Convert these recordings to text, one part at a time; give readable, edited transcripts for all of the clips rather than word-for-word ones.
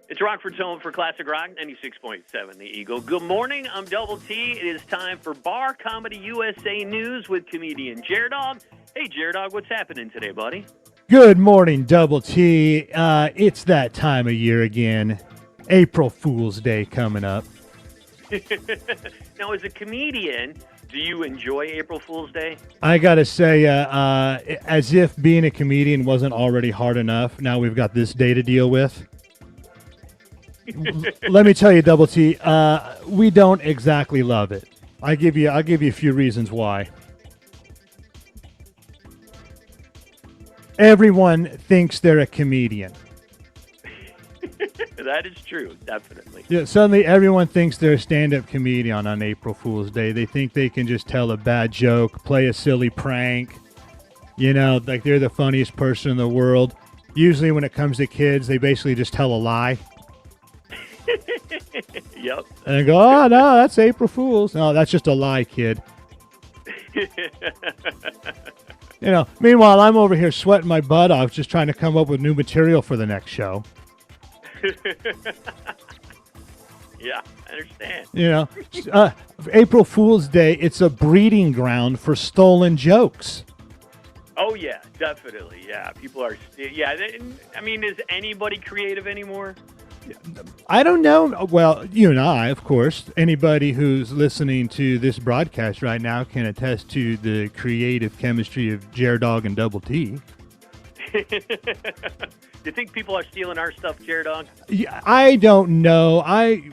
It's Rockford's home for Classic Rock, 96.7 The Eagle. Good morning, I'm Double T. It is time for Bar Comedy USA News with comedian J-Dog. Hey, J-Dog, what's happening today, buddy? Good morning, Double T. It's that time of year again. April Fool's Day coming up. Now, as a comedian, do you enjoy April Fool's Day? I gotta say, as if being a comedian wasn't already hard enough, now we've got this day to deal with. Let me tell you, Double T, we don't exactly love it. I'll give you a few reasons why. Everyone thinks they're a comedian. that is true. Definitely. Yeah, suddenly everyone thinks they're a stand-up comedian on April Fool's Day. They think they can just tell a bad joke, play a silly prank, like they're the funniest person in the world. Usually when it comes to kids, they basically just tell a lie. Yep. And they go, oh, no, that's April Fool's. No, that's just a lie, kid. Meanwhile, I'm over here sweating my butt off just trying to come up with new material for the next show. Yeah, I understand. April Fool's Day, it's a breeding ground for stolen jokes. Oh, yeah, definitely. Yeah, people are. Is anybody creative anymore? I don't know. Well, you and I, of course. Anybody who's listening to this broadcast right now can attest to the creative chemistry of Jared Dog and Double T. Do you think people are stealing our stuff, Jared Dog? Yeah, I don't know.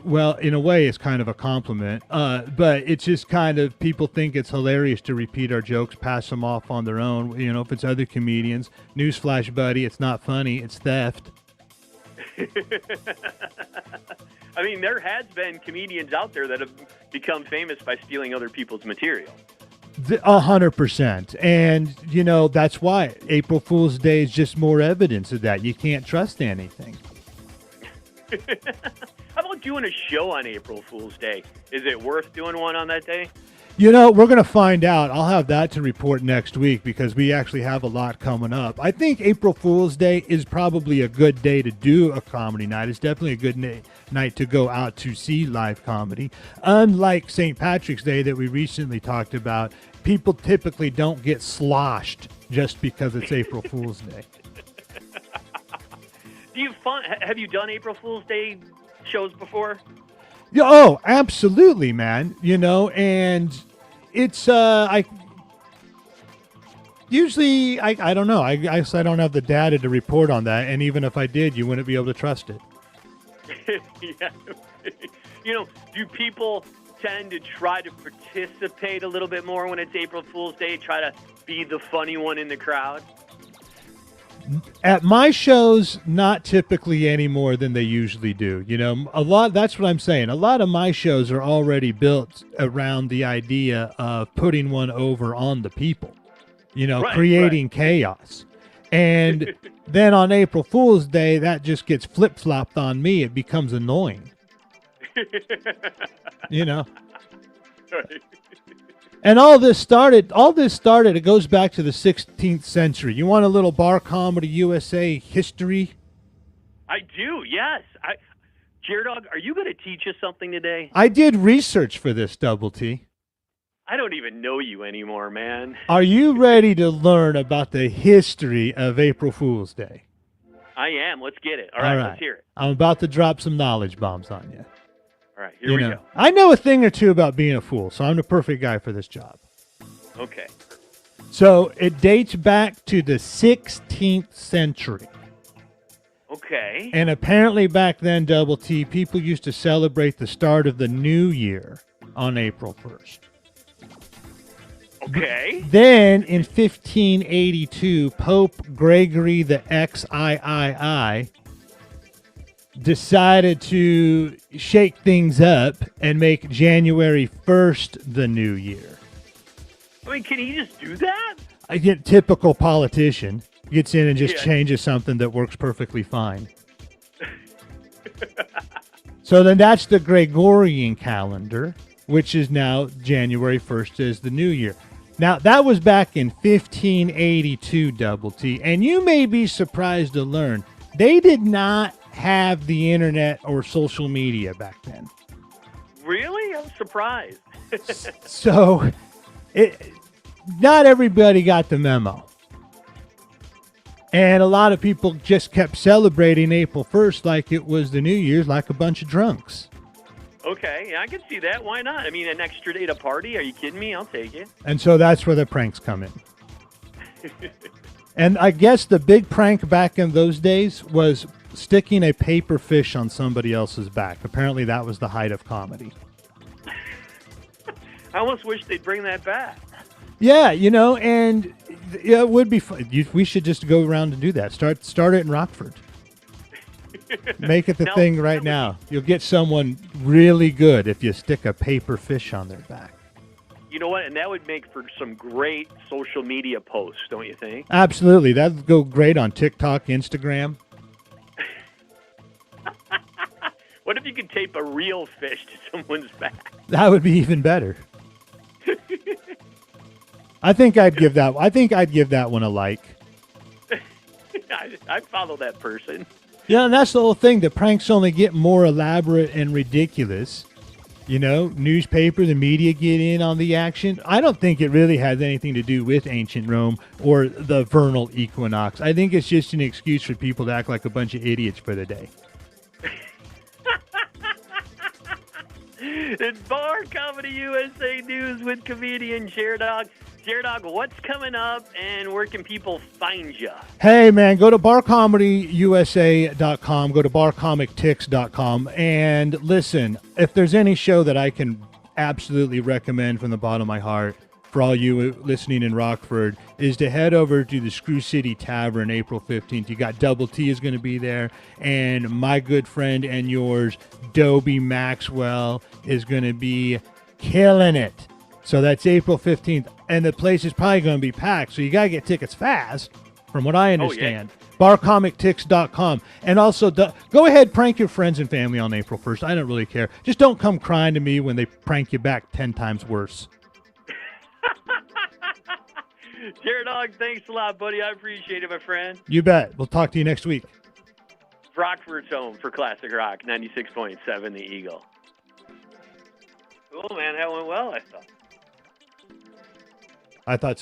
Well, in a way, it's kind of a compliment. But it's just kind of people think it's hilarious to repeat our jokes, pass them off on their own. If it's other comedians. Newsflash, buddy, it's not funny. It's theft. There has been comedians out there that have become famous by stealing other people's material. 100%. And, that's why April Fool's Day is just more evidence of that. You can't trust anything. How about doing a show on April Fool's Day? Is it worth doing one on that day? We're going to find out. I'll have that to report next week because we actually have a lot coming up. I think April Fool's Day is probably a good day to do a comedy night. It's definitely a good night to go out to see live comedy. Unlike St. Patrick's Day that we recently talked about, people typically don't get sloshed just because it's April Fool's Day. Have you done April Fool's Day shows before? Oh, absolutely, man. And it's I don't know. I guess I don't have the data to report on that, and even if I did, you wouldn't be able to trust it. Yeah. Do people tend to try to participate a little bit more when it's April Fool's Day, try to be the funny one in the crowd? At my shows, not typically any more than they usually do. That's what I'm saying. A lot of my shows are already built around the idea of putting one over on the people, creating chaos. And then on April Fool's Day, that just gets flip-flopped on me. It becomes annoying. Right. And all this started, it goes back to the 16th century. You want a little Bar Comedy USA history? I do, yes. Jared Dog, are you going to teach us something today? I did research for this, Double T. I don't even know you anymore, man. Are you ready to learn about the history of April Fool's Day? I am. Let's get it. All right, let's hear it. I'm about to drop some knowledge bombs on you. All right, here we go. I know a thing or two about being a fool, so I'm the perfect guy for this job. Okay. So it dates back to the 16th century. Okay. And apparently back then, Double T, people used to celebrate the start of the new year on April 1st. Okay. Then in 1582, Pope Gregory the XIII decided to shake things up and make January 1st the new year. Can he just do that? I get typical politician. Gets in and just changes something that works perfectly fine. So then that's the Gregorian calendar, which is now January 1st is the new year. Now, that was back in 1582, Double T. And you may be surprised to learn they did not have the internet or social media back then. Really? I'm surprised. So, not everybody got the memo. And a lot of people just kept celebrating April 1st like it was the New Year's, like a bunch of drunks. Okay, yeah, I can see that. Why not? An extra day to party? Are you kidding me? I'll take it. And so that's where the pranks come in. And I guess the big prank back in those days was sticking a paper fish on somebody else's back. Apparently that was the height of comedy. I almost wish they'd bring that back. Yeah, and it would be fun. We should just go around and do that. Start it in Rockford. Make it the Now, thing right that would now. You'll get someone really good if you stick a paper fish on their back. You know what? And that would make for some great social media posts, don't you think? Absolutely. That'd go great on TikTok, Instagram. What if you could tape a real fish to someone's back? That would be even better. I think I'd give that one a like. I follow that person. Yeah, and that's the whole thing. The pranks only get more elaborate and ridiculous. You know, newspaper, the media get in on the action. I don't think it really has anything to do with ancient Rome or the vernal equinox. I think it's just an excuse for people to act like a bunch of idiots for the day. It's Bar Comedy USA News with comedian Jared-Dog. Jared-Dog, what's coming up and where can people find you? Hey, man, go to barcomedyusa.com, go to barcomictix.com, and listen, if there's any show that I can absolutely recommend from the bottom of my heart for all you listening in Rockford is to head over to the Screw City Tavern April 15th. You got Double T is going to be there, and my good friend and yours, Dobie Maxwell, is going to be killing it. So that's April 15th, and the place is probably going to be packed, so you got to get tickets fast, from what I understand. barcomictix.com. And also, go ahead, prank your friends and family on April 1st. I don't really care. Just don't come crying to me when they prank you back 10 times worse. Jared-Dog, thanks a lot, buddy. I appreciate it, my friend. You bet. We'll talk to you next week. Rockford's home for Classic Rock, 96.7 The Eagle. Cool, man. That went well, I thought. I thought